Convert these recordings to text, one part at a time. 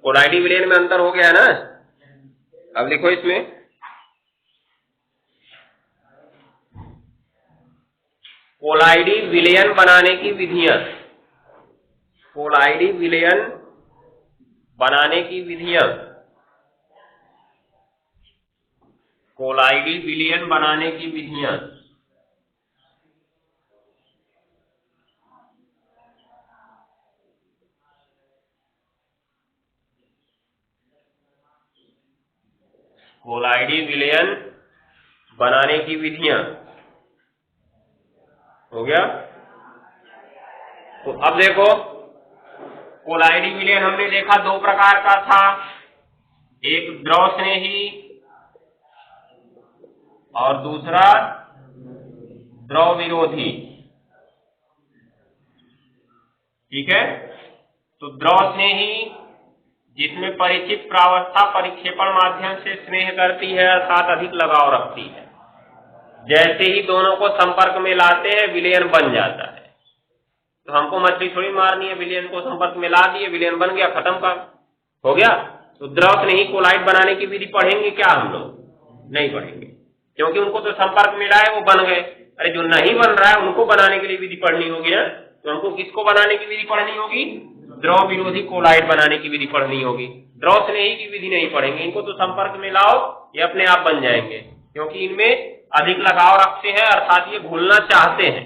कोलाइडी विलयन में अंतर हो गया है ना। अब लिखो इसमें कोलाइडी विलयन बनाने की विधियां। कोलाइडी विलयन बनाने की विधियां। कोलाइडी विलयन बनाने की विधियां। कोलाइडी विलयन बनाने की विधियां। हो गया। तो अब देखो कोलाइडी विलयन हमने देखा दो प्रकार का था, एक द्रव स्नेही और दूसरा द्रव विरोधी। ठीक है। तो द्रव स्नेही जिसमें परिचित प्रावस्था परिक्षेपण माध्यम से स्नेह करती है अर्थात अधिक लगाव रखती है, जैसे ही दोनों को संपर्क में लाते हैं विलयन बन जाता है। तो हमको मछली थोड़ी मारनी है, विलयन को संपर्क में ला दिए, विलयन बन गया, खत्म काम हो गया। तो द्रव स्नेही कोलाइड बनाने की विधि पढ़ेंगे क्या हम लोग? नहीं पढ़ेंगे, क्योंकि उनको तो संपर्क में लाए वो बन गए। अरे जो नहीं बन रहा है उनको बनाने के लिए विधि पढ़नी होगी ना। तो हमको किसको बनाने की विधि पढ़नी होगी? द्रव विरोधी कोलाइड बनाने की विधि पढ़नी होगी। द्रव स्नेही की विधि नहीं पढ़ेंगे, इनको तो संपर्क में लाओ ये अपने आप बन जाएंगे, क्योंकि इनमें अधिक लगाव रखते हैं अर्थात ये घुलना चाहते हैं,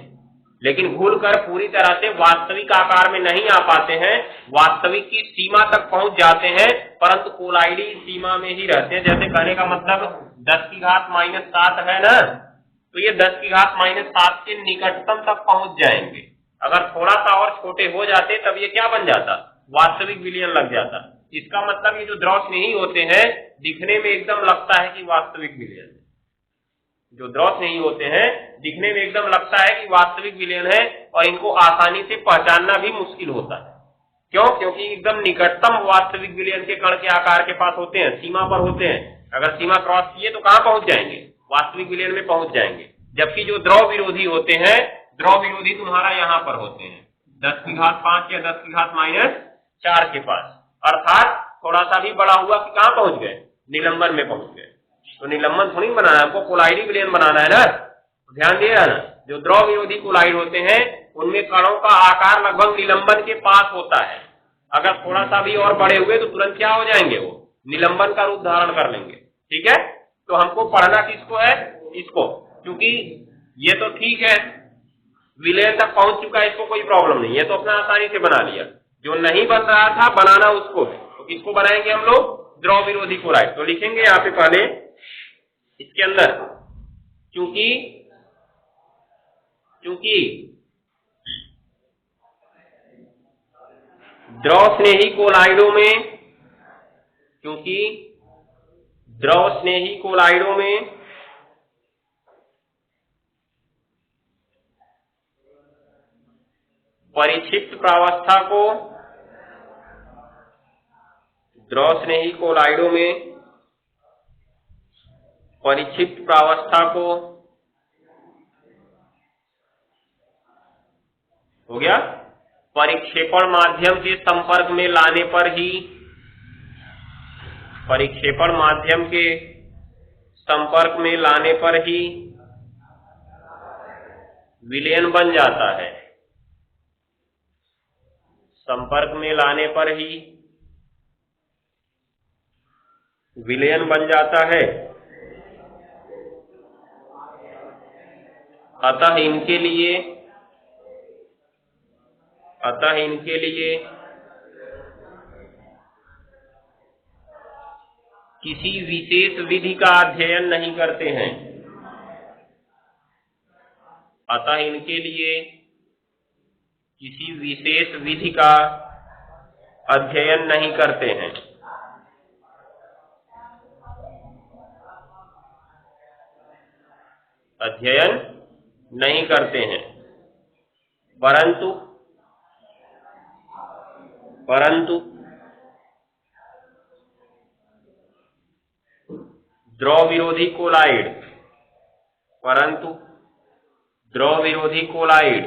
लेकिन घुल कर पूरी तरह से वास्तविक आकार में नहीं आ पाते हैं, वास्तविक की सीमा तक पहुंच जाते हैं, परंतु कोलाइडी सीमा में ही रहते हैं। जैसे कहने का मतलब 10 की घात -7 है ना, तो ये 10 की घात -7 के निकटतम तक पहुंच जाएंगे। अगर थोड़ा सा और छोटे हो जाते तब ये क्या बन जाता? वास्तविक विलयन लग जाता। इसका मतलब ये जो द्रव स्नेही होते हैं दिखने में एकदम लगता है कि वास्तविक विलयन है। जो द्रव स्नेही होते हैं दिखने में एकदम लगता है कि वास्तविक विलयन है और इनको आसानी से पहचानना भी मुश्किल होता है। क्यों? क्योंकि एकदम निकटतम वास्तविक विलयन के कण के आकार के पास होते हैं, सीमा पर होते हैं। अगर सीमा क्रॉस किए तो कहां पहुंच जाएंगे? वास्तविक विलयन में पहुंच जाएंगे। जबकि जो द्रव विरोधी होते हैं, द्रव विरोधी तुम्हारा यहाँ पर होते हैं 10 की घात 5 या 10 की घात -4 के पास, अर्थात थोड़ा सा भी बड़ा हुआ कि कहां पहुंच गए? निलंबन में पहुंच गए। तो निलंबन थोड़ी बनाना है हमको, कोलाइडी विलयन बनाना है ना। तो ध्यान दिए ना, जो द्रव विरोधी कोलाइड होते हैं उनमें कणों का आकार लगभग निलंबन के पास होता है। अगर थोड़ा सा भी और बड़े हुए तो तुरंत क्या हो जाएंगे? वो निलंबन का रूप धारण कर लेंगे। ठीक है। तो हमको पढ़ना किसको है? इसको, क्योंकि ये तो ठीक है विलयन तक पहुंच चुका है, इसको कोई प्रॉब्लम नहीं है, तो अपना आसानी से बना लिया। जो नहीं बन रहा था बनाना उसको है, तो किसको बनाएंगे हम लोग? द्रव विरोधी कोलाइड। तो लिखेंगे यहाँ पे पहले इसके अंदर, क्योंकि द्रव स्नेही कोलाइडों में, क्योंकि द्रव स्नेही कोलाइडों में परिक्षिप्त प्रावस्था को, द्रव स्नेही कोलाइडों में परिक्षिप्त प्रावस्था को, हो गया, परिक्षेपण माध्यम के संपर्क में लाने पर ही, परिक्षेपण माध्यम के संपर्क में लाने पर ही विलयन बन जाता है। संपर्क में लाने पर ही विलयन बन जाता है। अतः इनके लिए किसी विशेष विधि का अध्ययन नहीं करते हैं। अतः इनके लिए किसी विशेष विधि का अध्ययन नहीं करते हैं। अध्ययन नहीं करते हैं, परंतु द्रव विरोधी कोलाइड, परंतु द्रव विरोधी कोलाइड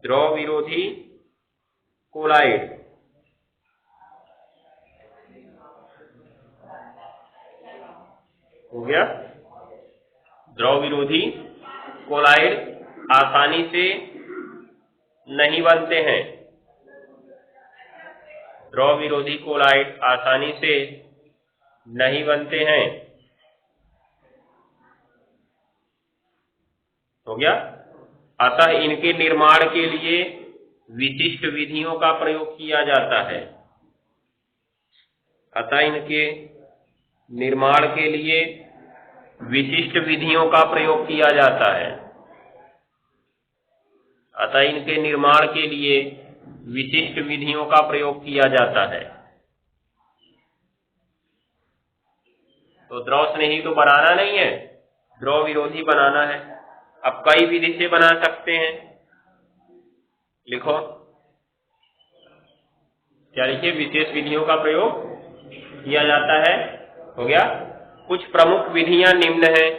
द्रव विरोधी कोलाइड। हो गया। द्रव विरोधी कोलाइड आसानी से नहीं बनते हैं। द्रव विरोधी कोलाइड आसानी से नहीं बनते हैं। हो गया। अतः इनके निर्माण के लिए विशिष्ट विधियों का प्रयोग किया जाता है। अतः इनके निर्माण के लिए विशिष्ट विधियों का प्रयोग किया जाता है। अतः इनके निर्माण के लिए विशिष्ट विधियों का प्रयोग किया जाता है। तो द्रव स्नेही तो बनाना नहीं है, द्रव विरोधी बनाना है। अब कई विधि से बना सकते हैं। लिखो, क्या लिखिए? विशेष विधियों का प्रयोग किया जाता है। हो गया। कुछ प्रमुख विधियां निम्न हैं।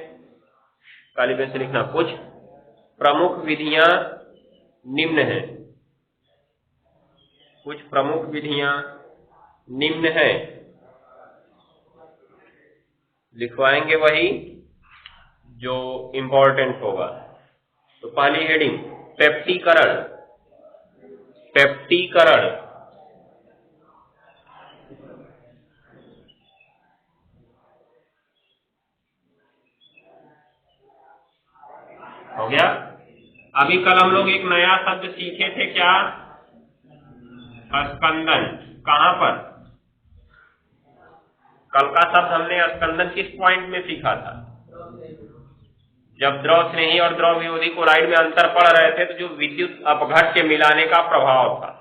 काली पेन से लिखना, कुछ प्रमुख विधियां निम्न हैं। कुछ प्रमुख विधियां निम्न हैं। लिखवाएंगे वही जो इंपॉर्टेंट होगा। तो पहली हेडिंग पेप्टीकरण। पेप्टीकरण हो गया। अभी कल हम लोग एक नया शब्द सीखे थे, क्या? स्कंदन। कहां पर? कल का शब्द हमने स्कंदन किस पॉइंट में सीखा था? जब द्रव स्नेही और द्रव विरोधी कोलाइड में अंतर पड़ रहे थे, तो जो विद्युत अपघट्य मिलाने का प्रभाव था।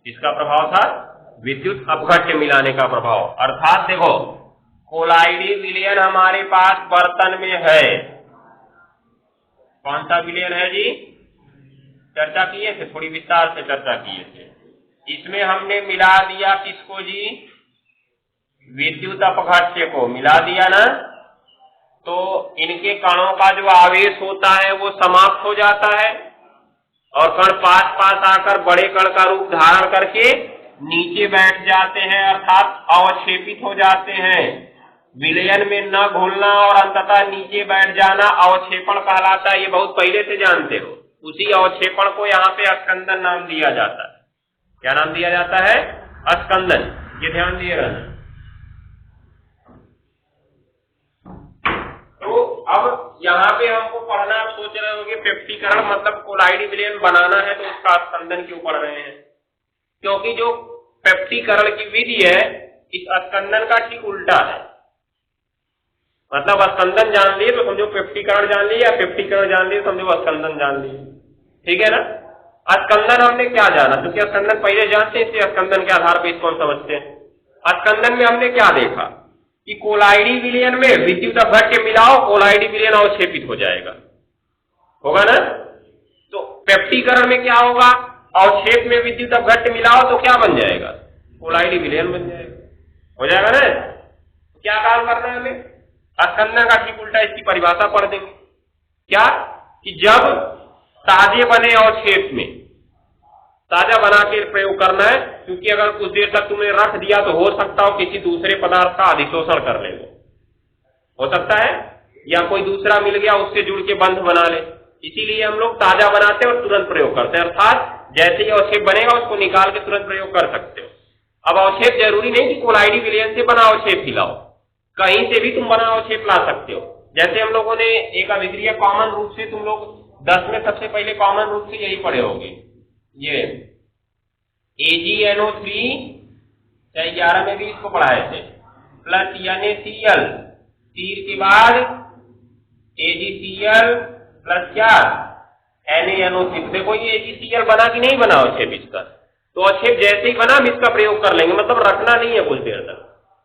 किसका प्रभाव था? विद्युत अपघट्य मिलाने का प्रभाव। अर्थात देखो, कोलाइडी विलयन हमारे पास बर्तन में है। कौन सा विलयन है जी? चर्चा किए थे, थोड़ी विस्तार से चर्चा किए थे। इसमें हमने मिला दिया किसको जी? विद्युत अपघट्य को मिला दिया ना। तो इनके कणों का जो आवेश होता है वो समाप्त हो जाता है और कण पास पास आकर बड़े कण का रूप धारण करके नीचे बैठ जाते हैं, अर्थात अवक्षेपित हो जाते हैं। विलयन में न घुलना और अंततः नीचे बैठ जाना अवक्षेपण कहलाता है। ये बहुत पहले से जानते हो। उसी अवक्षेपण को यहाँ पे स्कंदन नाम दिया जाता है। क्या नाम दिया जाता है? स्कंदन। ये ध्यान दिए रहना। तो अब यहाँ पे हमको पढ़ना, आप सोच रहे होंगे पेप्टीकरण मतलब कोलाइडी विलयन बनाना है, तो उसका स्कंदन क्यों पढ़ रहे हैं? क्योंकि जो पेप्टीकरण की विधि है इस स्कंदन का ठीक उल्टा है। मतलब स्कंदन जान लिए तो समझो पेप्टीकरण जान लिए, या पेप्टीकरण जान लिए समझो स्कंदन जान लिए। ठीक है ना? स्कंदन हमने क्या जाना? क्योंकि स्कंदन पहले जानते हैं, इसलिए स्कंदन के आधार पर इसको हम समझते हैं। स्कंदन में हमने क्या देखा कि कोलाइडी विलयन में विद्युत अपघट्य मिलाओ, कोलाइडी विलयन अवक्षेपित हो जाएगा। होगा ना? तो पेप्टीकरण में क्या होगा? अवक्षेप में विद्युत अपघट्य मिलाओ तो क्या बन जाएगा? कोलाइडी विलयन बन जाएगा। हो जाएगा ना? क्या काम करना है हमें? स्कंदन का ठीक उल्टा इसकी परिभाषा पढ़ देंगे। क्या? कि जब ताजे बने अवक्षेप में, ताजा बना के प्रयोग करना है, क्योंकि अगर कुछ देर तक तुमने रख दिया तो हो सकता हो किसी दूसरे पदार्थ का अधिशोषण कर ले। हो सकता है, या कोई दूसरा मिल गया उससे जुड़ के बंध बना ले। इसीलिए हम लोग ताजा बनाते हैं और तुरंत प्रयोग करते हैं। अर्थात जैसे ही अवक्षेप बनेगा उसको निकाल के तुरंत प्रयोग कर सकते हो। अब अवक्षेप जरूरी नहीं कि कोलाइडी विलयन से बना अवक्षेप ही लाओ, कहीं से भी तुम बना अवक्षेप ला सकते हो। जैसे हम लोगों ने एक अभिक्रिया कॉमन रूप से, तुम लोग 10 में सबसे पहले कॉमन रूप से यही पढ़े होंगे, ये AgNO3, चाहे 11 में भी इसको पढ़ाए थे, प्लस NaCl, तीर के बाद AgCl प्लस क्या? NaNO3। देखो ये AgCl बना कि नहीं बना अवक्षेप इसका? तो अवक्षेप जैसे ही बना हम इसका प्रयोग कर लेंगे, मतलब रखना नहीं है कुछ देर तक,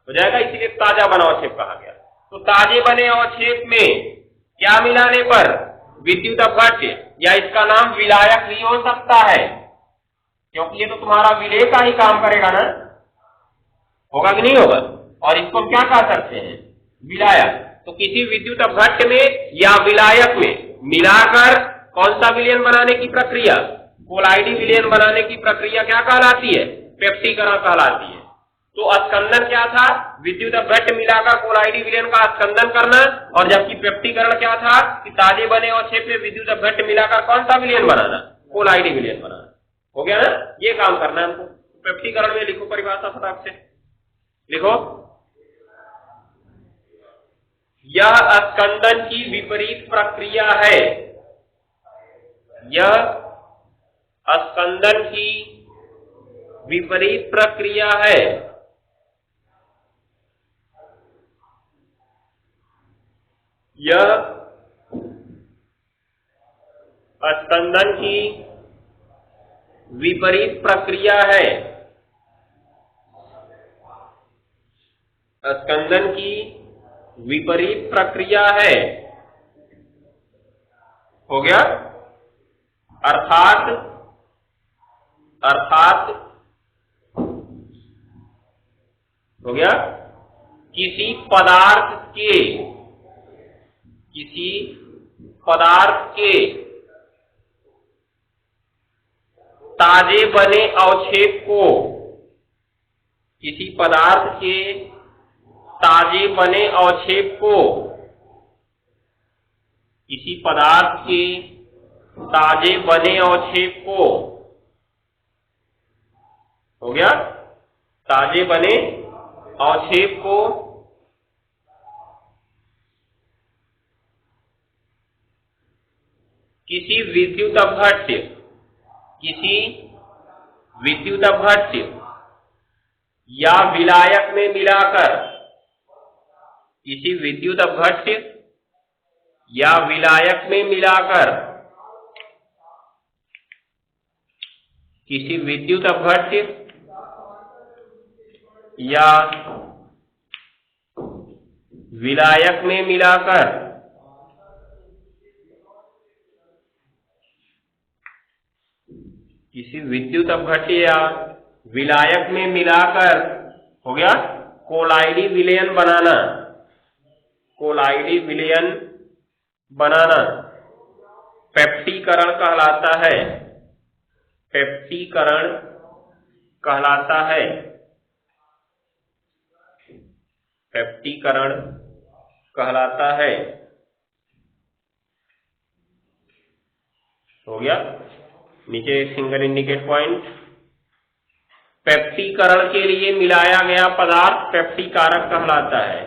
हो जाएगा। इसीलिए ताजा बना अवक्षेप कहा गया। तो ताजे बने अवक्षेप में क्या मिलाने पर? विद्युत अपघट्य, या इसका नाम विलायक भी हो सकता है, क्योंकि ये तो तुम्हारा विलय का ही काम करेगा ना। होगा कि नहीं होगा? और इसको हम क्या कह सकते हैं? विलायक। तो किसी विद्युत अपघट्य में या विलायक में मिलाकर कौन सा विलयन बनाने की प्रक्रिया? कोलाइडी विलयन बनाने की प्रक्रिया क्या कहलाती है? पेप्टीकरण कहलाती है। तो स्कंदन क्या था? विद्युत अपघट्य मिलाकर कोलाइडी विलयन का स्कंदन करना, और जबकि पेप्टीकरण क्या था कि ताजे बने अवक्षेप में विद्युत अपघट्य मिलाकर कौन सा विलयन बनाना? कोलाइडी विलयन बनाना। हो गया ना? ये काम करना है हमको। पेप्टीकरण में लिखो परिभाषा फटाक से लिखो। यह स्कंदन की विपरीत प्रक्रिया है। यह स्कंदन की विपरीत प्रक्रिया है। यह स्कंदन की विपरीत प्रक्रिया है। स्कंदन की विपरीत प्रक्रिया है। हो गया? अर्थात हो गया, किसी पदार्थ के ताजे बने अवक्षेप को, किसी पदार्थ के ताजे बने अवक्षेप को, किसी पदार्थ के ताजे बने अवक्षेप को, हो गया, ताजे बने अवक्षेप को किसी विद्युत अपघट्य या विलायक में मिलाकर, किसी विद्युत अपघट्य या विलायक में मिलाकर, किसी विद्युत अपघट्य या विलायक में मिलाकर किसी विद्युत अपघट्य या विलायक में मिलाकर, हो गया, कोलाइडी विलयन बनाना। कोलाइडी विलयन बनाना पेप्टीकरण कहलाता है। पेप्टीकरण कहलाता है। पेप्टीकरण कहलाता है। हो गया? नीचे सिंगल इंडिकेट पॉइंट। पेप्टीकरण के लिए मिलाया गया पदार्थ पेप्टीकारक कहलाता है।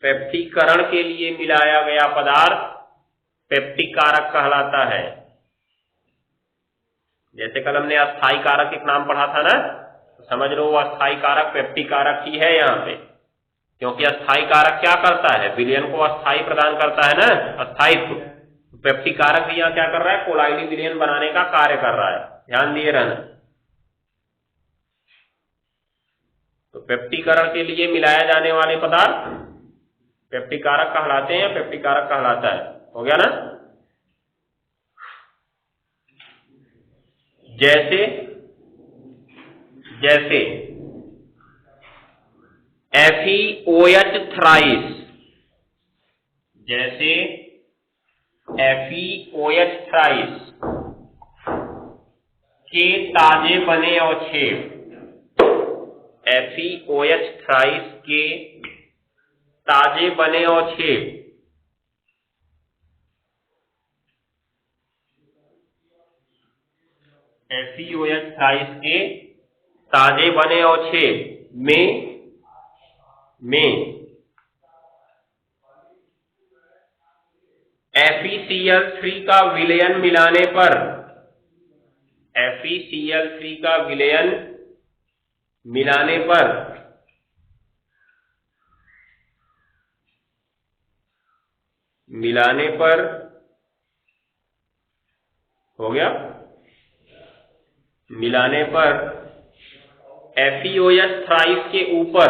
पेप्टीकरण के लिए मिलाया गया पदार्थ पेप्टीकारक कहलाता है। जैसे कल हमने अस्थाई कारक एक नाम पढ़ा था ना, तो समझ लो वो अस्थाई कारक पेप्टीकारक ही है यहाँ पे, क्योंकि अस्थाई कारक क्या करता है? विलयन को अस्थाई प्रदान करता है ना, अस्थायित्व। पेप्टीकारक भी यहाँ क्या कर रहा है? कोलाइडी विलयन बनाने का कार्य कर रहा है। ध्यान दिए रहना। तो पेप्टीकरण के लिए मिलाया जाने वाले पदार्थ पेप्टीकारक कहलाते हैं, पेप्टीकारक कहलाता है। हो गया ना? जैसे FeOH थ्राइस, जैसे FeOH थ्राइस के ताजे बने अवक्षेप, FeOH थ्राइस के ताजे बने अवक्षेप FeOH थ्राइस के ताजे बने अवक्षेप में FeCl3 का विलयन मिलाने पर, FeCl3 का विलयन मिलाने पर हो गया, मिलाने पर FeOH थ्राइस के ऊपर,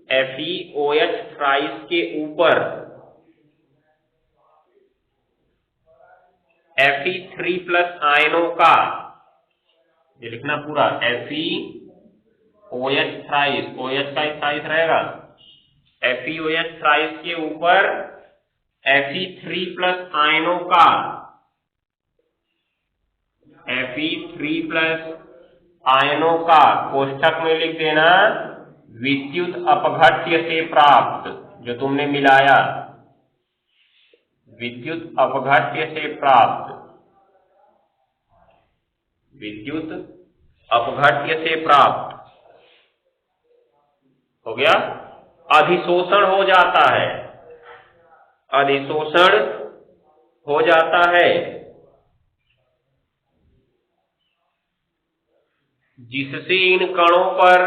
FeOH थ्राइस के ऊपर Fe3+ आयनों का, ये लिखना पूरा, FeOH थ्राइस, OH का थ्राइस रहेगा, FeOH थ्राइस के ऊपर Fe3+ आयनों का Fe3+ आयनों का कोष्ठक में लिख देना विद्युत अपघट्य से प्राप्त, जो तुमने मिलाया विद्युत अपघट्य से प्राप्त, विद्युत अपघट्य से प्राप्त हो गया, अधिशोषण हो जाता है, अधिशोषण हो जाता है, जिससे इन कणों पर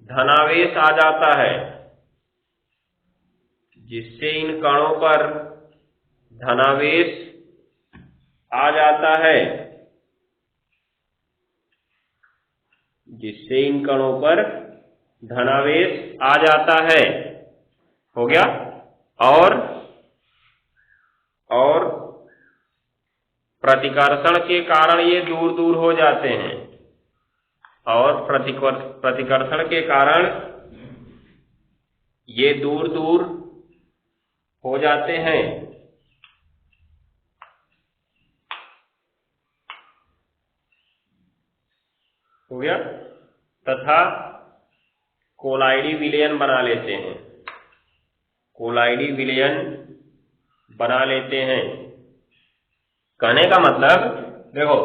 धनावेश आ जाता है, जिससे इन कणों पर धनावेश आ जाता है, जिससे इन कणों पर धनावेश आ जाता है। हो गया। और प्रतिकर्षण के कारण ये दूर दूर हो जाते हैं, और प्रतिकर्षण के कारण ये दूर दूर हो जाते हैं। हो गया। तथा कोलाइडी विलयन बना लेते हैं, कोलाइडी विलयन बना लेते हैं। कहने का मतलब देखो,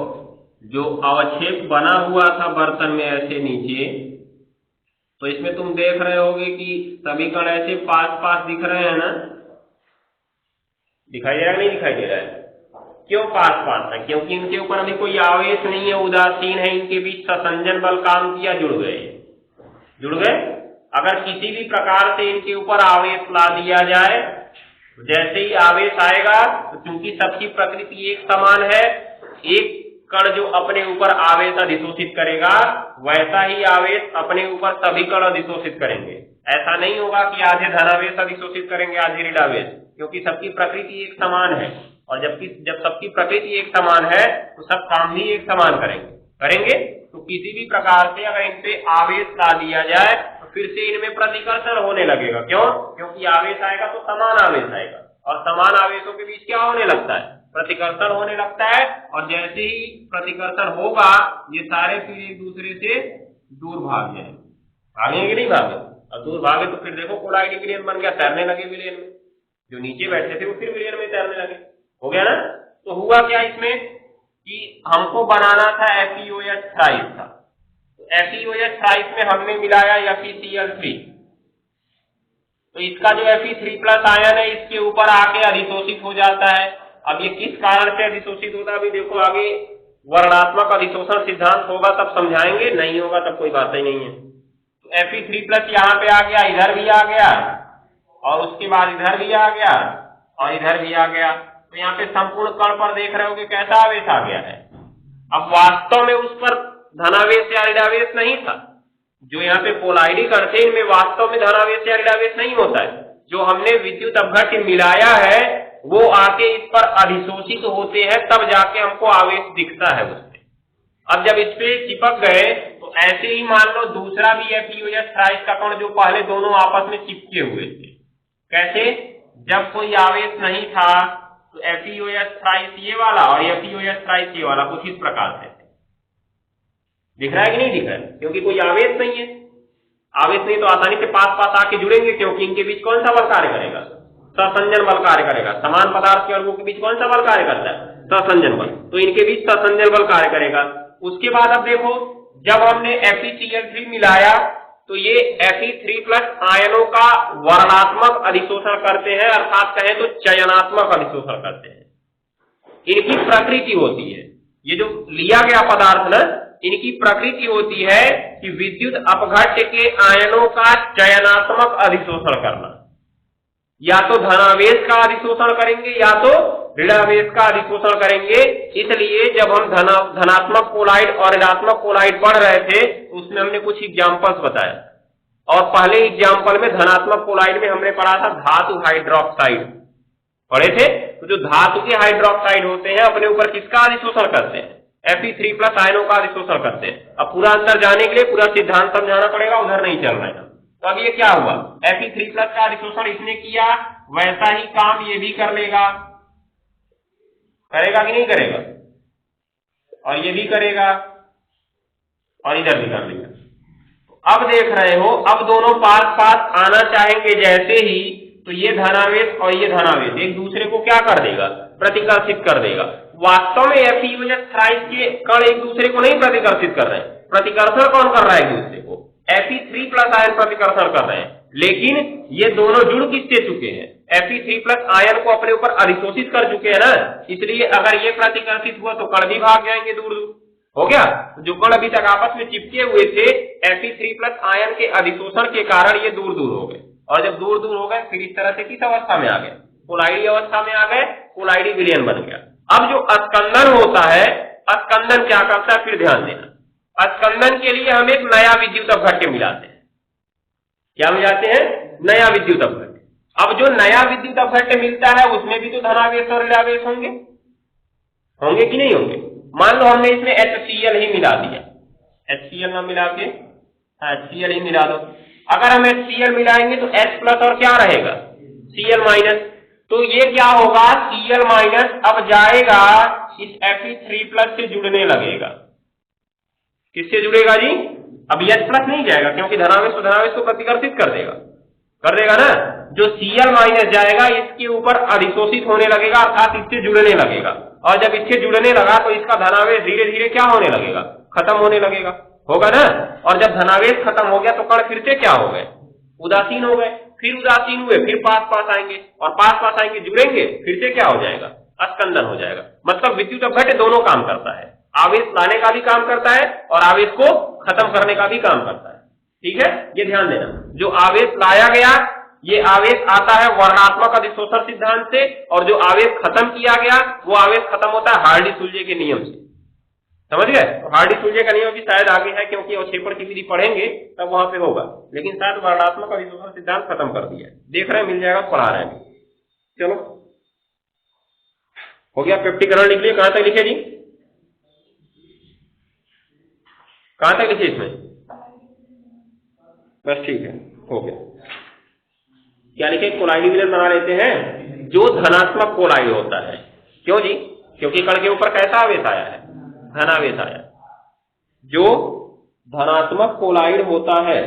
जो अवक्षेप बना हुआ था बर्तन में ऐसे नीचे, तो इसमें तुम देख रहे होगे कि सभी कण ऐसे पास पास दिख रहे हैं ना, दिखाई दे रहा है नहीं दिखाई दे रहा है? क्यों पास पास है? क्योंकि इनके ऊपर अभी कोई आवेश नहीं है, उदासीन है, इनके बीच ससंजन बल काम किया, जुड़ गए। अगर किसी भी प्रकार से इनके ऊपर आवेश ला दिया जाए, जैसे ही आवेश आएगा, तो क्योंकि सबकी प्रकृति एक समान है, एक कण जो अपने ऊपर आवेश अधिशोषित करेगा, वैसा ही आवेश अपने ऊपर सभी कण अधिशोषित करेंगे। ऐसा नहीं होगा कि आधे धनावेश अधिशोषित करेंगे, आधे ऋणावेश, क्योंकि सबकी प्रकृति एक समान है। और जब सबकी प्रकृति एक समान है, तो सब काम भी एक समान करेंगे। तो किसी भी प्रकार से अगर इन पे आवेश ला दिया जाए, तो फिर से इनमें प्रतिकर्षण होने लगेगा। क्यों? क्योंकि आवेश आएगा तो समान आवेश आएगा, और समान आवेशों के बीच क्या होने लगता है? प्रतिकर्षण होने लगता है। और जैसे ही प्रतिकर्षण होगा, ये सारे फिर एक दूसरे से दूर भाग जाएंगे। भागेंगे नहीं भागे? और दूर भागे तो फिर देखो कोलाइडी विलयन बन गया, तैरने लगे विलयन में। जो नीचे बैठे थे वो फिर विलयन में तैरने लगे। हो गया ना? तो हुआ क्या इसमें कि हमको बनाना था FeOH था, तो FeOH में हमने मिलाया FeCl3, तो इसका जो Fe3+ आयन है, इसके ऊपर आके अधिशोषित हो जाता है। अब ये किस कारण से अधिशोषित होता है, अभी देखो आगे वर्णात्मक अधिशोषण सिद्धांत होगा तब समझाएंगे, नहीं होगा तब कोई बात ही नहीं है। तो Fe3+ यहाँ पे आ गया, इधर भी आ गया, और उसके बाद इधर भी आ गया, और इधर भी आ गया। तो यहाँ पे संपूर्ण कण पर देख रहे हो कि कैसा आवेश आ गया है। अब वास्तव में उस पर धनावेश या ऋणावेश नहीं था। जो यहाँ पे कोलाइडी कण थे, इनमें वास्तव में धनावेश या ऋणावेश नहीं होता है। जो हमने विद्युत अपघट्य मिलाया है, वो आके इस पर अधिशोषित होते हैं, तब जाके हमको आवेश दिखता है उससे। अब जब इस पे चिपक गए, तो ऐसे ही मान लो दूसरा भी FeOH का कण, जो पहले दोनों आपस में चिपके हुए थे। कैसे? जब कोई आवेश नहीं था, तो FeOH ये वाला और FeOH ये वाला कुछ इस प्रकार से दिख रहा है कि नहीं दिख रहा है? क्योंकि कोई आवेश नहीं है। आवेश नहीं तो आसानी से पास पास आके जुड़ेंगे, क्योंकि इनके बीच कौन सा बल कार्य करेगा? ससंजन बल कार्य करेगा। समान पदार्थ के अणुओं के बीच कौन सा बल कार्य करता है? ससंजन बल। तो इनके बीच ससंजन बल कार्य करेगा। उसके बाद अब देखो, जब हमने FeCl3 मिलाया, तो ये Fe3+ आयनों का वर्णात्मक अधिशोषण करते हैं, अर्थात कहें तो चयनात्मक अधिशोषण करते हैं। इनकी प्रकृति होती है, ये जो लिया गया पदार्थ ना, इनकी प्रकृति होती है कि विद्युत अपघट्य के आयनों का चयनात्मक अधिशोषण करना। या तो धनावेश का अधिशोषण करेंगे, या तो ऋणावेश का अधिशोषण करेंगे। इसलिए जब हम धनात्मक कोलाइड और ऋणात्मक कोलाइड पढ़ रहे थे, उसमें हमने कुछ एग्जाम्पल्स बताए, और पहले एग्जाम्पल में धनात्मक कोलाइड में हमने पढ़ा था धातु हाइड्रोक्साइड पढ़े थे। तो जो धातु के हाइड्रोक्साइड होते हैं, अपने ऊपर किसका अधिशोषण करते हैं? Fe3 प्लस आयनों का अधिशोषण करते हैं। अब पूरा अंदर जाने के लिए पूरा सिद्धांत समझाना पड़ेगा, उधर नहीं चल रहे हैं। तो अब ये क्या हुआ, Fe3 प्लस का अधिशोषण इसने किया, वैसा ही काम ये भी कर लेगा, करेगा कि नहीं करेगा, और ये भी करेगा और इधर भी कर लेगा। अब देख रहे हो, अब दोनों पास पास आना चाहेंगे जैसे ही, तो ये धनावेश और ये धनावेश एक दूसरे को क्या कर देगा, प्रतिकर्षित कर देगा। वास्तव में Fe के कण एक दूसरे को नहीं प्रतिकर्षित कर रहे हैं, प्रतिकर्षण कौन कर रहा है एक दूसरे को, Fe3 प्लस आयन प्रतिकर्षण कर रहे हैं, लेकिन ये दोनों जुड़ किससे चुके हैं, Fe3 प्लस आयन को अपने ऊपर अधिशोषित कर चुके हैं ना, इसलिए अगर ये प्रतिकर्षित हुआ तो कण भी भाग जाएंगे दूर दूर। हो गया, जो कण अभी तक आपस में चिपके हुए थे Fe3 प्लस आयन के अधिशोषण के कारण ये दूर दूर हो गए, और जब दूर दूर हो गए फिर इस तरह से किस अवस्था में आ गए, कोलाइडी अवस्था में आ गए, कोलाइडी विलयन बन गया। अब जो स्कंदन होता है, स्कंदन क्या करता है, फिर ध्यान देना, स्कंदन के लिए हम एक नया विद्युत अपघट्य मिलाते हैं। क्या मिलाते हैं, नया विद्युत अपघट्य। अब जो नया विद्युत अपघट्य मिलता है उसमें भी तो धनावेश और ऋणावेश होंगे, होंगे कि नहीं होंगे। मान लो हमने इसमें HCl ही मिला दिया, HCl ना मिला के HCl ही मिला दो। अगर हम HCl मिलाएंगे तो H प्लस और क्या रहेगा, Cl माइनस, तो ये क्या होगा, Cl माइनस अब जाएगा इस Fe3 प्लस से जुड़ने लगेगा। किससे जुड़ेगा जी, अब H प्लस नहीं जाएगा क्योंकि धनावेश तो धनावेश को प्रतिकर्षित कर देगा ना, जो Cl माइनस जाएगा इसके ऊपर अधिशोषित होने लगेगा, अर्थात इससे जुड़ने लगेगा, और जब इससे जुड़ने लगा तो इसका धनावेश धीरे धीरे क्या होने लगेगा, खत्म होने लगेगा, होगा ना। और जब धनावेश खत्म हो गया तो कण फिर से क्या हो गए, उदासीन हो गए, फिर उदासीन हुए, फिर पास पास आएंगे, और पास पास आएंगे जुड़ेंगे, फिर से क्या हो जाएगा, स्कंदन हो जाएगा। मतलब विद्युत अपघट्य दोनों काम करता है, आवेश लाने का भी काम करता है और आवेश को खत्म करने का भी काम करता है। ठीक है, ये ध्यान देना, जो आवेश लाया गया ये आवेश आता है वर्णात्मक अधिशोषण सिद्धांत से, और जो आवेश खत्म किया गया वो आवेश खत्म होता है हार्डी-सुलजे के नियम से। समझ गए, तो हार्डी-सुलजे का नियम भी शायद आगे है, क्योंकि अवक्षेपण की विधि पढ़ेंगे तब वहां पे होगा, लेकिन शायद वर्णात्मक अधिशोषण सिद्धांत खत्म कर दिया है, देख रहे हैं मिल जाएगा, पढ़ा रहे हैं। चलो हो गया, पेप्टिकरण लिख लिए, कहां तक लिखे जी, कहां तक लिखे इसमें, बस ठीक है, हो गया। क्या लिखे, कोलाइडी विलयन बना लेते हैं, जो धनात्मक कोलाइड होता है। क्यों जी, क्योंकि कण के ऊपर कैसा आवेश आया है, धनावेश आया। जो धनात्मक कोलाइड होता है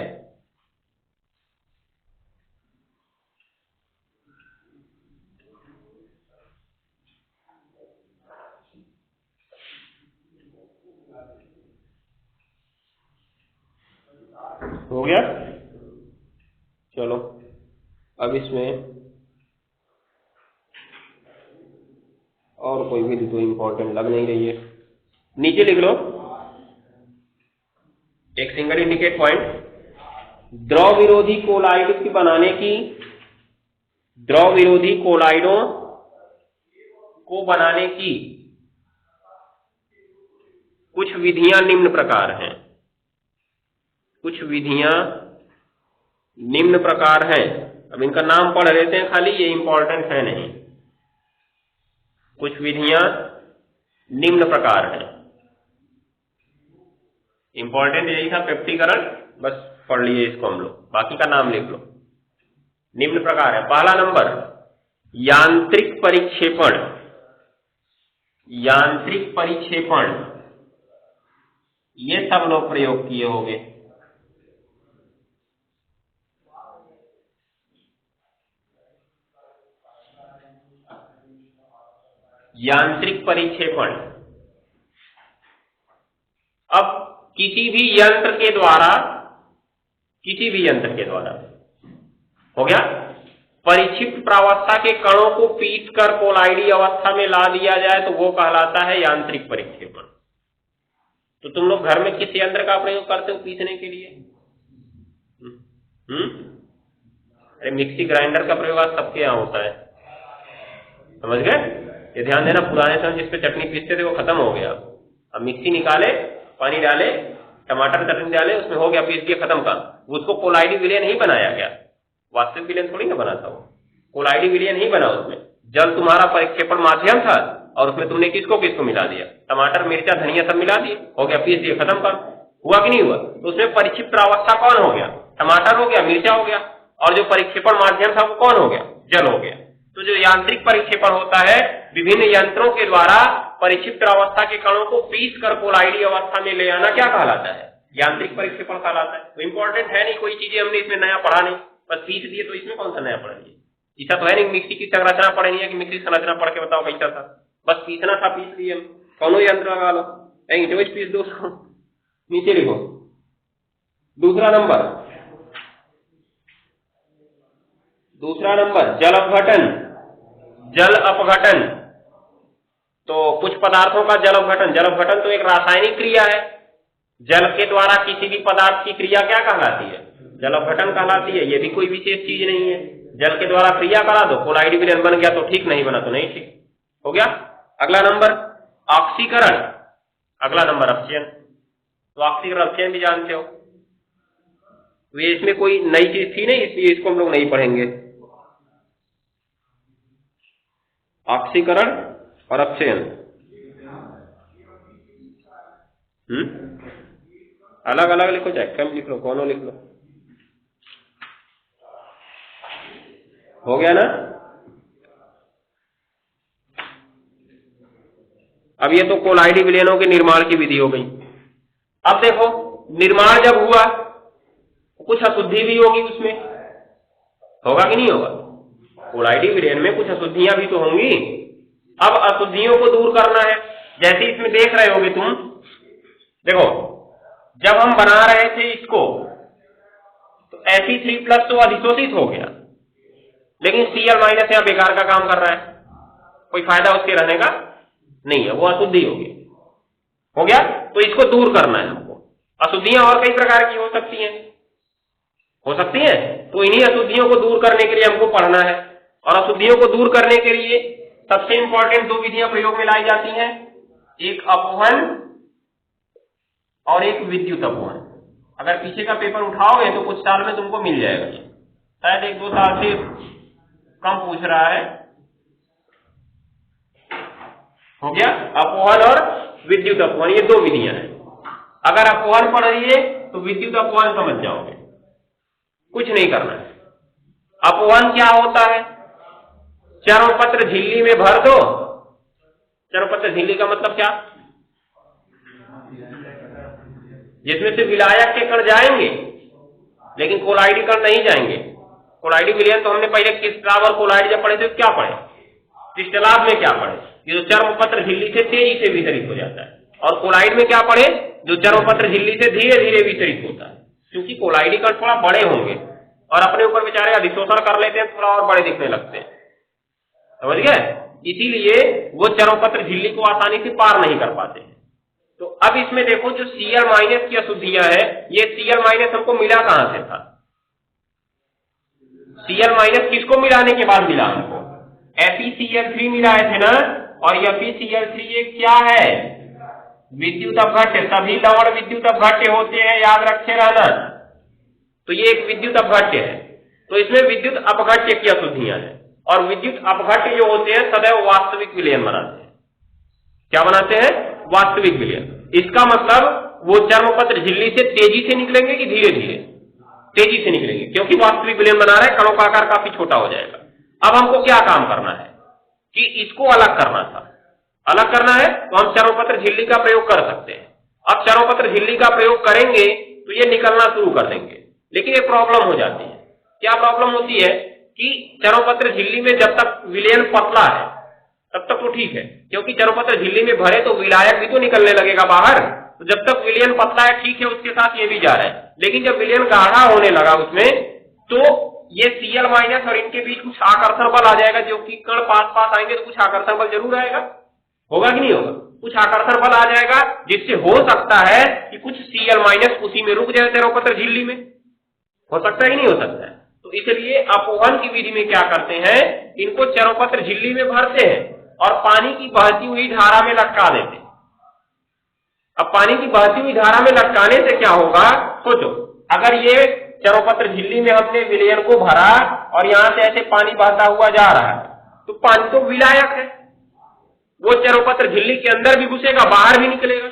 हो गया। चलो अब इसमें और कोई भी तो इंपॉर्टेंट लग नहीं रही है, नीचे लिख लो एक सिंगल इंडिकेट पॉइंट, द्रव विरोधी कोलाइड की बनाने की, द्रव विरोधी कोलाइडों को बनाने की कुछ विधियां निम्न प्रकार हैं, कुछ विधियां निम्न प्रकार हैं। अब इनका नाम पढ़ लेते हैं खाली, ये इंपॉर्टेंट है नहीं। कुछ विधियां निम्न प्रकार हैं, इंपॉर्टेंट यही था पेप्टिकरण, बस पढ़ लिए इसको हम लोग, बाकी का नाम लिख लो। निम्न प्रकार है, पहला नंबर यांत्रिक परिक्षेपण, यांत्रिक परिक्षेपण, ये सब लोग प्रयोग किए होंगे। यांत्रिक परिक्षेपण, अब किसी भी यंत्र के द्वारा, किसी भी यंत्र के द्वारा हो गया, परिक्षिप्त प्रावस्था के कणों को पीट कर कोलाइडी अवस्था में ला दिया जाए तो वो कहलाता है यांत्रिक परिक्षेपण। तो तुम लोग घर में किस यंत्र का प्रयोग करते हो पीसने के लिए? अरे मिक्सी ग्राइंडर का प्रयोग आज सबके यहाँ होता है, समझ गए? ये ध्यान देना, पुराने समय जिस पे चटनी पीसते थे वो खत्म हो गया। अब मिक्सी निकाले, पानी डाले, टमाटर चटनी डाले, उसमें हो गया, पीस दिया, खत्म काम। उसको कोलाइडी विलयन नहीं बनाया गया, वास्तविक विलयन थोड़ी ना बना था वो, कोलाइडी विलयन नहीं बना, उसमें जल तुम्हारा परिक्षेपण माध्यम था और उसमें तुमने किसको किसको मिला दिया, टमाटर मिर्चा धनिया सब मिला दिए, हो गया, पीस दिए, खत्म कर, हुआ कि नहीं हुआ। तो उसमें परिक्षिप्त प्रावस्था कौन हो गया, टमाटर हो गया, मिर्चा हो गया, और जो परिक्षेपण माध्यम था वो कौन हो गया, जल हो गया। तो जो यांत्रिक परिक्षेपण होता है, विभिन्न यंत्रों के द्वारा परिक्षिप्त अवस्था के कणों को पीस कर कोलाइडी अवस्था में ले आना क्या कहलाता है, यांत्रिक परिक्षेपण कहलाता है। तो इंपॉर्टेंट है नहीं, कोई चीजें हमने इसमें नया पढ़ा नहीं, बस पीस दिए, तो इसमें कौन सा नया पढ़ेंगे। ऐसा तो है नहीं मिक्सी की संरचना पढ़े नहीं है कि मिक्सी संरचना पढ़ के बताओ कैसा था, बस पीसना था, पीस लिए, कौनो यंत्र लगा लो, ईंट पीस दो, नीचे लिखो। दूसरा नंबर जल अपघटन। जल अपघटन, तो कुछ पदार्थों का जल अपघटन, जल अपघटन तो एक रासायनिक क्रिया है। जल के द्वारा किसी भी पदार्थ की क्रिया क्या कहलाती है, जल अपघटन कहलाती है। ये भी कोई विशेष चीज नहीं है, जल के द्वारा क्रिया करा दो, कोलाइडी विलयन बन गया तो ठीक, नहीं बना तो नहीं ठीक, हो गया। अगला नंबर ऑक्सीकरण, अगला नंबर अपचयन। तो ऑक्सीकरण अपचयन भी जानते हो, तो ये इसमें कोई नई चीज थी नहीं, इसलिए इसको हम लोग नहीं पढ़ेंगे। ऑक्सीकरण और अपचयन अलग अलग लिखो, चाहे कम लिख लो, कौनो लिख लो, हो गया ना। अब ये तो कोलाइडी विलयनों के निर्माण की विधि हो गई। अब देखो, निर्माण जब हुआ कुछ अशुद्धि भी होगी उसमें, होगा कि नहीं होगा, कोलाइडी विलयन में कुछ अशुद्धियां भी तो होंगी। अब अशुद्धियों को दूर करना है, जैसे इसमें देख रहे होगे तुम, देखो जब हम बना रहे थे इसको तो Fe3+ तो अधिशोषित हो गया, लेकिन Cl- यहाँ बेकार का काम कर रहा है, कोई फायदा उसके रहने का नहीं है, वो अशुद्धि हो गई, हो गया। तो इसको दूर करना है हमको। अशुद्धियां और कई प्रकार की हो सकती हैं, तो इन्हीं अशुद्धियों को दूर करने के लिए हमको पढ़ना है। और अशुद्धियों को दूर करने के लिए सबसे इंपॉर्टेंट दो विधियां प्रयोग में लाई जाती हैं, एक अपवहन और एक विद्युत अपवहन। अगर पीछे का पेपर उठाओगे तो कुछ साल में तुमको मिल जाएगा, शायद 1-2 साल से कम पूछ रहा है, हो गया। अपवहन और विद्युत अपवहन, ये दो विधियां हैं। अगर अपवहन पढ़ लिए तो विद्युत अपवहन समझ जाओगे, कुछ नहीं करना है। अपवहन क्या होता है, चर्मपत्र झिल्ली में भर दो। चर्मपत्र झिल्ली का मतलब क्या, जिसमें से विलायक के कण जाएंगे लेकिन कोलाइडी कण नहीं जाएंगे। कोलाइडी विलयन तो हमने पहले क्रिस्टलाभ और कोलाइड जब पढ़े थे क्या पढ़े, क्रिस्टलाभ में क्या पढ़े, ये जो चर्मपत्र झिल्ली से तेजी से वितरित हो जाता है, और कोलाइड में क्या पढ़े, जो चर्मपत्र झिल्ली से धीरे धीरे वितरित होता है। क्योंकि कोलाइडी कण थोड़ा बड़े होंगे और अपने ऊपर बेचारे अधिशोषण कर लेते हैं, थोड़ा और बड़े दिखने लगते हैं, समझ गए, इसीलिए वो चर्मपत्र झिल्ली को आसानी से पार नहीं कर पाते। तो अब इसमें देखो जो Cl- की अशुद्धियां है, ये Cl- हमको मिला कहां से था, Cl- किसको मिलाने के बाद मिला हमको, FeCl3 मिलाए थे ना, और FeCl3 ये क्या है, विद्युत अपघट्य। सभी लवण विद्युत अपघट्य होते हैं, याद रखे रहना। तो ये एक विद्युत अपघट्य है, तो इसमें विद्युत अपघट्य की अशुद्धियां हैं, और विद्युत अपघट्य जो होते हैं सदैव वास्तविक विलयन बनाते हैं। क्या बनाते हैं, वास्तविक विलयन। इसका मतलब वो चर्मपत्र झिल्ली से तेजी से निकलेंगे कि धीरे धीरे, तेजी से निकलेंगे, क्योंकि वास्तविक विलयन बना रहे, कणों का आकार काफी छोटा हो जाएगा। अब हमको क्या काम करना है कि इसको अलग करना था, अलग करना है तो हम चर्मपत्र झिल्ली का प्रयोग कर सकते हैं। अब चर्मपत्र झिल्ली का प्रयोग करेंगे तो ये निकलना शुरू कर देंगे, लेकिन एक प्रॉब्लम हो जाती है। क्या प्रॉब्लम होती है कि चर्मपत्र झिल्ली में जब तक विलयन पतला है तब तक तो ठीक है, क्योंकि चर्मपत्र झिल्ली में भरे तो विलायक भी तो निकलने लगेगा बाहर, तो जब तक विलयन पतला है ठीक है, उसके साथ ये भी जा रहा है। लेकिन जब विलयन गाढ़ा होने लगा उसमें, तो ये Cl- और इनके बीच कुछ आकर्षण बल आ जाएगा, जो कि कण पास पास आएंगे तो कुछ आकर्षण बल जरूर आएगा, होगा कि नहीं होगा, कुछ आकर्षण बल आ जाएगा, जिससे हो सकता है कि कुछ Cl- उसी में रुक जाए चर्मपत्र झिल्ली में, हो सकता है कि नहीं हो सकता है। तो इसलिए अपवहन की विधि में क्या करते हैं, इनको चर्मपत्र झिल्ली में भरते हैं और पानी की बहती हुई धारा में लटका देते हैं। अब पानी की बहती हुई धारा में लटकाने से क्या होगा, सोचो, अगर ये चर्मपत्र झिल्ली में हमने विलयन को भरा और यहां से ऐसे पानी बहता हुआ जा रहा है, तो पानी तो विलायक है, वो चर्मपत्र झिल्ली के अंदर भी घुसेगा, बाहर भी निकलेगा।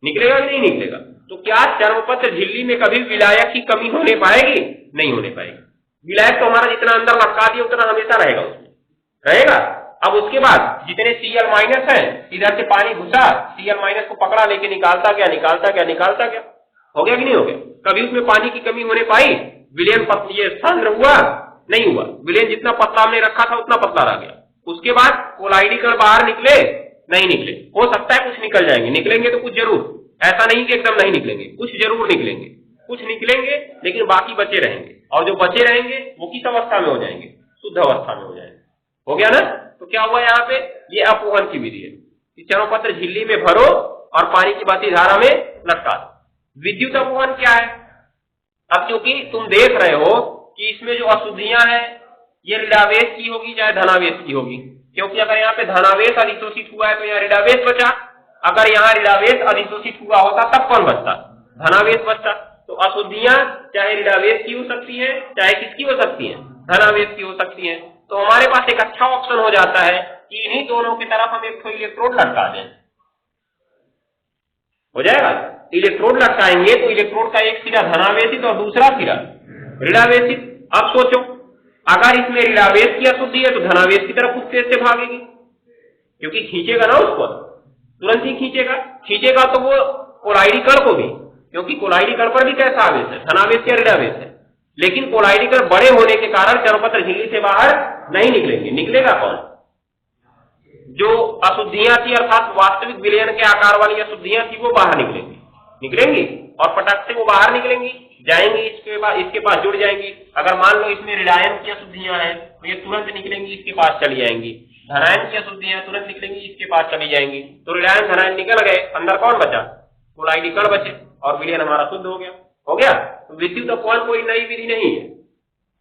निकलेगा कि नहीं निकलेगा? तो क्या चर्मपत्र झिल्ली में कभी विलायक की कमी होने पाएगी? नहीं होने पाएगी। विलायक तो हमारा जितना अंदर लटका दिया उतना हमेशा रहेगा, उसमें रहेगा। अब उसके बाद जितने Cl माइनस है, इधर से पानी घुसा, Cl माइनस को पकड़ा, लेके निकालता गया निकालता गया निकालता गया। हो गया कि नहीं हो गया? कभी उसमें पानी की कमी होने पाई? विलयन ये सांद्र हुआ? नहीं हुआ। विलयन जितना पतला हमने रखा था उतना पतला रह गया। उसके बाद कोलाइडी कण बाहर निकले? नहीं निकले। हो सकता है कुछ निकल जाएंगे, निकलेंगे तो कुछ जरूर, ऐसा नहीं कि एकदम नहीं निकलेंगे, कुछ जरूर निकलेंगे। कुछ निकलेंगे लेकिन बाकी बचे रहेंगे, और जो बचे रहेंगे वो किस अवस्था में हो जाएंगे? शुद्ध अवस्था में हो जाएंगे। हो गया ना? तो क्या हुआ यहाँ पे? ये अपवहन की विधि है कि चर्मपत्र झिल्ली में भरो और पानी की बहती धारा में लटका दो। विद्युत अपवहन क्या है? अब क्योंकि तुम देख रहे हो कि इसमें जो अशुद्धियां हैं ये ऋणावेश की होगी चाहे धनावेश की होगी, क्योंकि अगर यहाँ पे धनावेश अधिशोषित हुआ है तो यहाँ ऋणावेश बचा। अगर यहाँ ऋणावेश अधिशोषित हुआ होता तब कौन बचता? धनावेश बचता। तो अशुद्धियां चाहे ऋणावेश की हो सकती है चाहे किसकी हो सकती है? धनावेश की हो सकती है। तो हमारे पास एक अच्छा ऑप्शन हो जाता है कि इन्हीं दोनों की तरफ हम एक इलेक्ट्रोड लटका दें। हो जाएगा? इलेक्ट्रोड लटकाएंगे तो इलेक्ट्रोड का एक सिरा धनावेशित और दूसरा सिरा ऋणावेशित। अब सोचो, अगर इसमें ऋणावेश की अशुद्धि है तो धनावेश की तरफ उत्तेज से भागेगी, क्योंकि खींचेगा ना उसको, तुरंत ही खींचेगा। खींचेगा तो वो कोलाइडी कण को भी, क्योंकि कोलाइडी कण पर भी कैसा आवेश है? धनावेश या ऋणावेश है। लेकिन कोलाइडी कण बड़े होने के कारण चर्मपत्र झिल्ली से बाहर नहीं निकलेंगे। निकलेगा कौन? जो अशुद्धियां थी, अर्थात वास्तविक विलयन के आकार वाली अशुद्धियां थी, वो बाहर निकलेंगी। निकलेंगी और पटक से वो बाहर निकलेंगी, जाएंगी इसके पास जुड़ जाएंगी। अगर मान लो इसमें ऋणायन की अशुद्धियां हैं तो ये तुरंत निकलेंगी, इसके पास चली जाएंगी। धनायन की अशुद्धियां तुरंत निकलेंगी, इसके पास चली जाएंगी। तो ऋणायन धनायन निकल गए, अंदर कौन बचा? कोलाइडी कण बचे और विलयन हमारा शुद्ध हो गया। हो गया? तो विद्युत अपवहन कोई नई विधि नहीं है।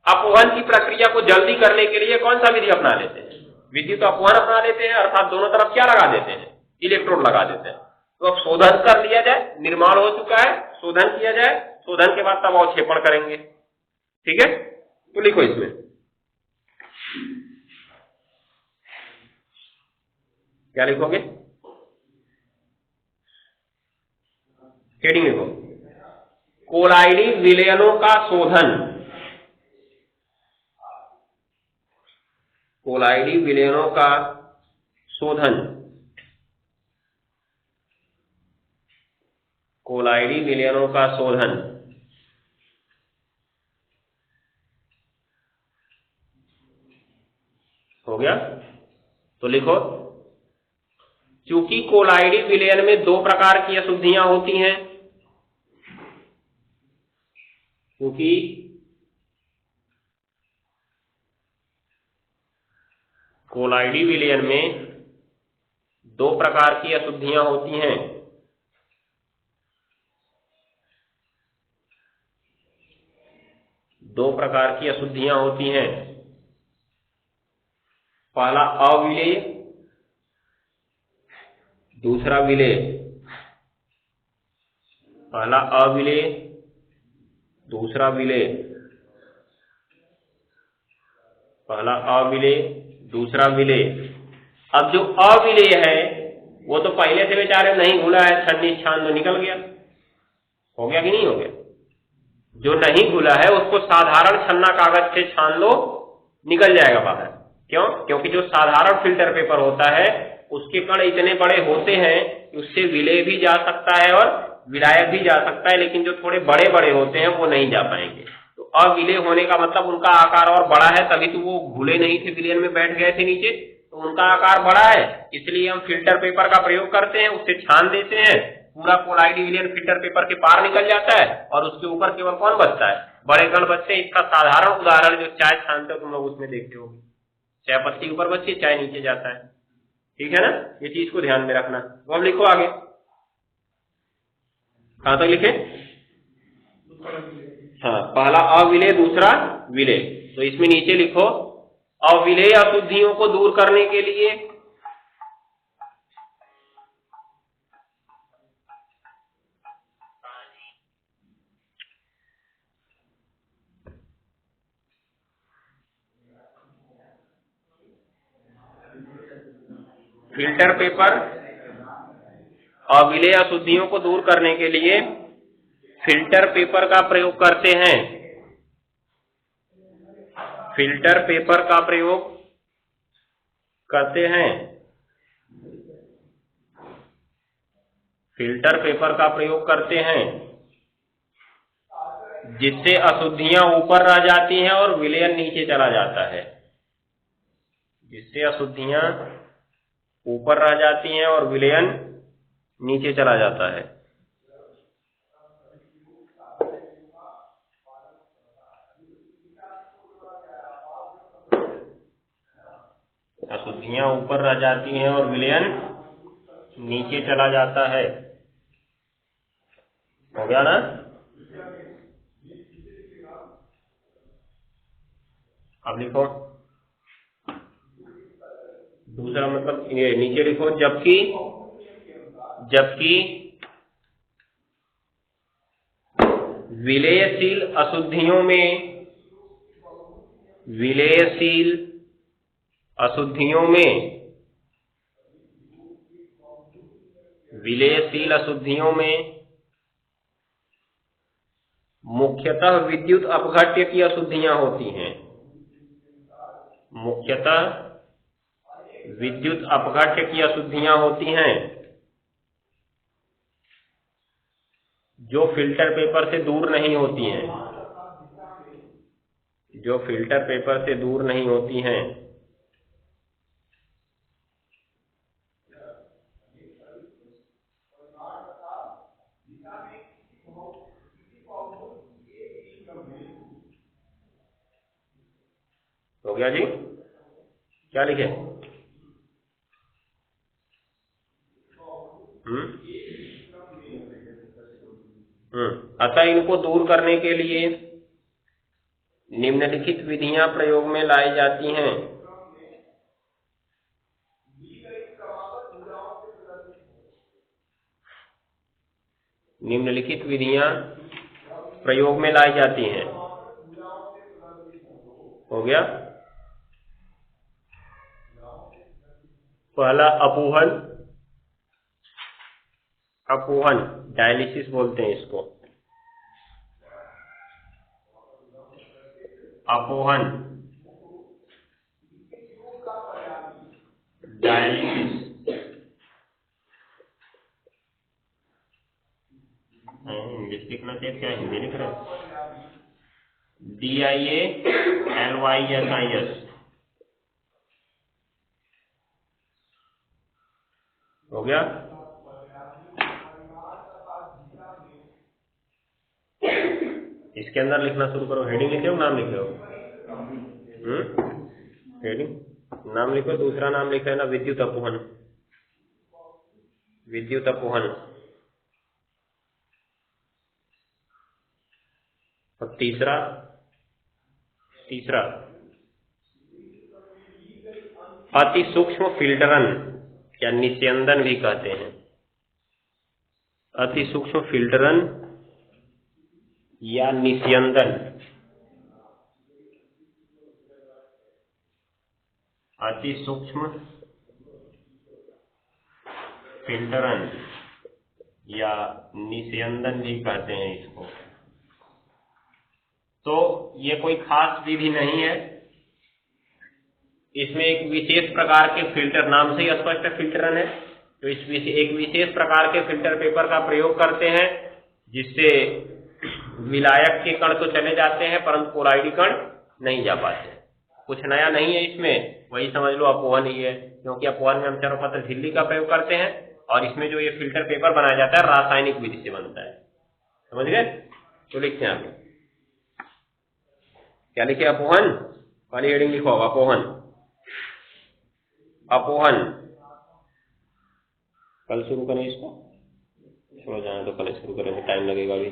अपवहन की प्रक्रिया को जल्दी करने के लिए कौन सा विधि अपना लेते हैं? विद्युत अपवहन अपना लेते हैं, अर्थात दोनों तरफ क्या लगा देते हैं? इलेक्ट्रोड लगा देते हैं। तो अब शोधन कर लिया जाए, निर्माण हो चुका है, शोधन किया जाए, शोधन के बाद तब अवक्षेपण करेंगे। ठीक है? तो लिखो इसमें क्या लिखोगे? हेडिंग लिखो, कोलाइडी विलयनों का शोधन। कोलाइडी विलयनों का शोधन। कोलाइडी विलयनों का शोधन। हो गया? तो लिखो, चूंकि कोलाइडी विलयन में दो प्रकार की अशुद्धियां होती हैं, क्योंकि कोलाइडी विलयन में दो प्रकार की अशुद्धियां होती हैं, दो प्रकार की अशुद्धियां होती हैं। पहला अविलेय, दूसरा विलेय। पहला अविलेय, दूसरा विलेय। पहला अविलेय, दूसरा विलेय। अब जो अविलेय है वो तो पहले से बेचारे नहीं घुला है, छन्नी छान तो निकल गया। हो गया कि नहीं हो गया? जो नहीं घुला है उसको साधारण छन्ना कागज से छान लो, निकल जाएगा बाहर। क्यों? क्योंकि जो साधारण फिल्टर पेपर होता है उसके कण इतने बड़े होते हैं कि उससे विलेय भी जा सकता है और विलायक भी जा सकता है, लेकिन जो थोड़े बड़े बड़े होते हैं वो नहीं जा पाएंगे। तो अविलेय होने का मतलब उनका आकार और बड़ा है, तभी तो वो घुले नहीं थे, विलयन में बैठ गए थे नीचे, तो उनका आकार बड़ा है। इसलिए हम फिल्टर पेपर का प्रयोग करते हैं, उससे छान देते हैं, पूरा कोलाइडी विलयन फिल्टर पेपर के पार निकल जाता है और उसके ऊपर केवल कौन बचता है? बड़े कण बचते हैं। इसका साधारण उदाहरण जो चाय छानते हो तुम लोग उसमें देखते हो, चाय पत्ती ऊपर बचती है, चाय नीचे जाता है। ठीक है ना? ये चीज को ध्यान में रखना। तो अब लिखो आगे, कहां तक लिखे? हाँ, पहला अविलेय, दूसरा विलेय। तो इसमें नीचे लिखो, अविलेय अशुद्धियों को दूर करने के लिए फिल्टर पेपर अविलेय अशुद्धियों को दूर करने के लिए फिल्टर पेपर का प्रयोग करते हैं। फिल्टर पेपर का प्रयोग करते हैं। फिल्टर पेपर का प्रयोग करते हैं जिससे अशुद्धियां ऊपर रह जाती हैं और विलयन नीचे चला जाता है। जिससे अशुद्धियां ऊपर रह जाती हैं और विलयन नीचे चला जाता है। अशुद्धियां ऊपर रह जाती हैं और विलयन नीचे चला जाता है। हो गया ना? अब लिखो दूसरा, मतलब ये नीचे लिखो, जबकि विलयशील अशुद्धियों में मुख्यतः विद्युत अपघट्य की अशुद्धियां होती हैं। मुख्यतः विद्युत अपघट्य की अशुद्धियां होती हैं जो फिल्टर पेपर से दूर नहीं होती हैं। जो फिल्टर पेपर से दूर नहीं होती हैं। हो गया जी? क्या लिखे? अतः इनको दूर करने के लिए निम्नलिखित विधियां प्रयोग में लाई जाती हैं। निम्नलिखित विधियां प्रयोग में लाई जाती हैं। हो गया? पहला अपोहन डायलिसिस बोलते हैं इसको। अपोहन डायलिसिस। इंग्लिश लिखना चाहिए, क्या हिंदी लिख रहे हैं? DIALYSIS। हो गया? इसके अंदर लिखना शुरू करो। हेडिंग लिखे हो, नाम लिखे हो? हेडिंग नाम लिखो। दूसरा नाम लिखा है ना, विद्युत अपोहन। विद्युत अपोहन। और तीसरा अति सूक्ष्म फिल्टरन या निस्यंदन भी कहते हैं। अति सूक्ष्म फिल्टरन या निस्यंदन। अति सूक्ष्म फिल्टरन या निस्यंदन भी कहते हैं इसको। तो ये कोई खास विधि नहीं है। इसमें एक विशेष प्रकार के फिल्टर, नाम से ही स्पष्ट फिल्टरन है, तो एक विशेष प्रकार के फिल्टर पेपर का प्रयोग करते हैं जिससे विलायक के कण तो चले जाते हैं परंतु कोलाइडी कण नहीं जा पाते। कुछ नया नहीं है इसमें, वही समझ लो अपोहन ही है, क्योंकि अपोहन में हम चरोपत्र झिल्ली का प्रयोग करते हैं और इसमें जो ये फिल्टर पेपर बनाया जाता है रासायनिक विधि से बनता है। समझ गए? तो लिखते हैं आगे। क्या लिखे? अपोहन वाली हेडिंग लिखो। अपोहन। कल शुरू करें इसको? छोड़ो, जाने तो कल शुरू करेंगे, टाइम लगेगा अभी।